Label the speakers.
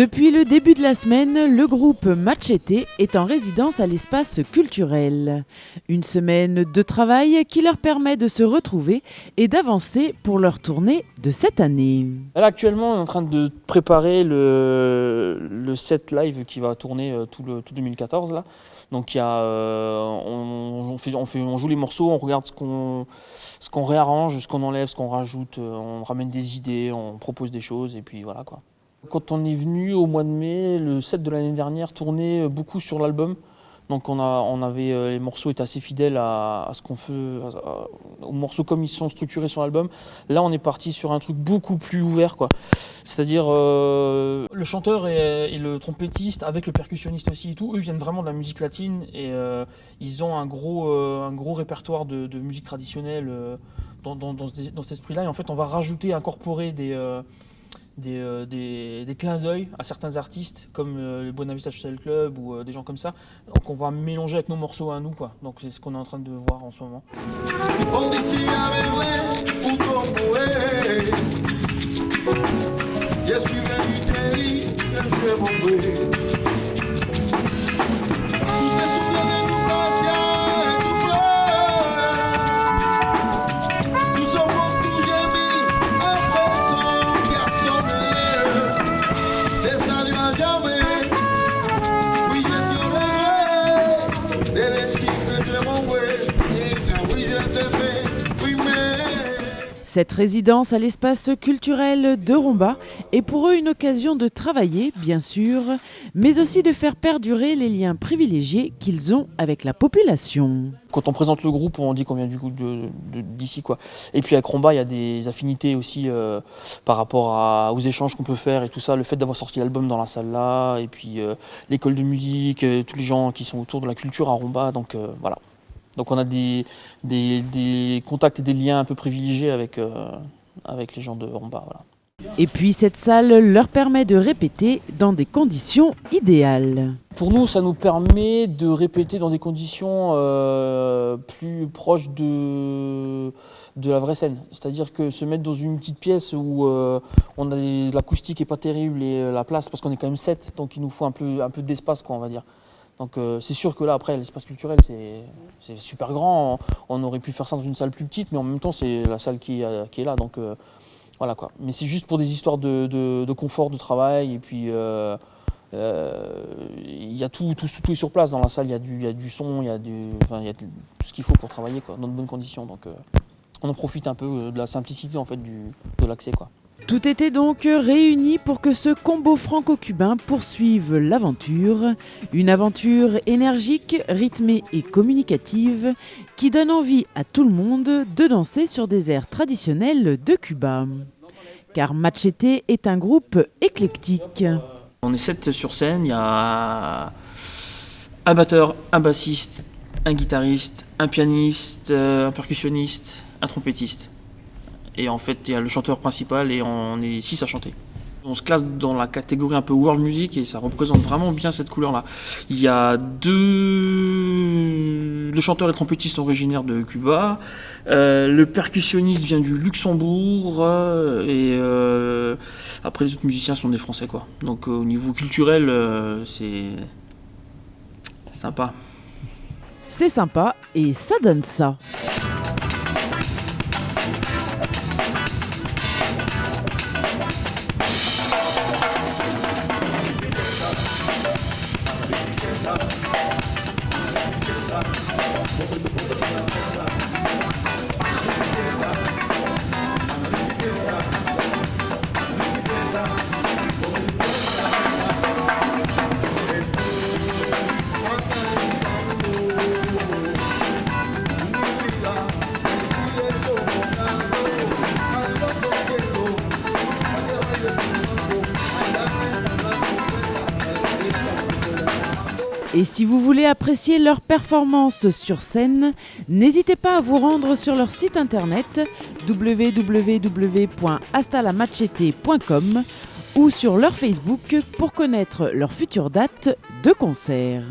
Speaker 1: Depuis le début de la semaine, le groupe Machete est en résidence à l'espace culturel. Une semaine de travail qui leur permet de se retrouver et d'avancer pour leur tournée de cette année.
Speaker 2: Là, actuellement, on est en train de préparer le set live qui va tourner tout 2014. Là. Donc, on joue les morceaux, on regarde ce qu'on réarrange, ce qu'on enlève, ce qu'on rajoute, on ramène des idées, on propose des choses et puis voilà quoi. Quand on est venu au mois de mai, le set de l'année dernière tournait beaucoup sur l'album. Donc les morceaux étaient assez fidèles à ce qu'on fait, aux morceaux comme ils sont structurés sur l'album. Là, on est parti sur un truc beaucoup plus ouvert, quoi. C'est-à-dire le chanteur et le trompettiste, avec le percussionniste aussi et tout, eux viennent vraiment de la musique latine et ils ont un gros répertoire de musique traditionnelle dans cet esprit-là. Et en fait, on va rajouter, incorporer des clins d'œil à certains artistes comme le Bonavista Social Club ou des gens comme ça, donc on va mélanger avec nos morceaux à nous quoi. Donc c'est ce qu'on est en train de voir en ce moment.
Speaker 1: Cette résidence à l'espace culturel de Romba est pour eux une occasion de travailler, bien sûr, mais aussi de faire perdurer les liens privilégiés qu'ils ont avec la population.
Speaker 2: Quand on présente le groupe, on dit qu'on vient du coup d'ici quoi. Et puis avec Romba, il y a des affinités aussi par rapport aux échanges qu'on peut faire et tout ça. Le fait d'avoir sorti l'album dans la salle là, et puis l'école de musique, tous les gens qui sont autour de la culture à Romba, donc voilà. Donc on a des contacts et des liens un peu privilégiés avec les gens de Romba. Voilà.
Speaker 1: Et puis cette salle leur permet de répéter dans des conditions idéales.
Speaker 2: Pour nous, ça nous permet de répéter dans des conditions plus proches de la vraie scène. C'est-à-dire que se mettre dans une petite pièce où l'acoustique n'est pas terrible et la place, parce qu'on est quand même 7, donc il nous faut un peu d'espace, quoi, on va dire. Donc c'est sûr que là, après, l'espace culturel, c'est super grand. On aurait pu faire ça dans une salle plus petite, mais en même temps, c'est la salle qui est là. Donc voilà quoi. Mais c'est juste pour des histoires de confort de travail. Et puis, il y a tout est sur place dans la salle. Il y a du son, il y a tout ce qu'il faut pour travailler quoi, dans de bonnes conditions. Donc on en profite un peu de la simplicité en fait, de l'accès, quoi.
Speaker 1: Tout était donc réuni pour que ce combo franco-cubain poursuive l'aventure. Une aventure énergique, rythmée et communicative qui donne envie à tout le monde de danser sur des airs traditionnels de Cuba. Car Machete est un groupe éclectique.
Speaker 2: On est 7 sur scène, il y a un batteur, un bassiste, un guitariste, un pianiste, un percussionniste, un trompettiste. Et en fait, il y a le chanteur principal et on est 6 à chanter. On se classe dans la catégorie un peu world music et ça représente vraiment bien cette couleur-là. Il y a le chanteur et le trompettiste sont originaires de Cuba. Le percussionniste vient du Luxembourg et après les autres musiciens sont des Français, quoi. Donc au niveau culturel, c'est sympa.
Speaker 1: C'est sympa et ça donne ça. Et si vous voulez apprécier leur performance sur scène, n'hésitez pas à vous rendre sur leur site internet www.astalamachete.com ou sur leur Facebook pour connaître leurs futures dates de concert.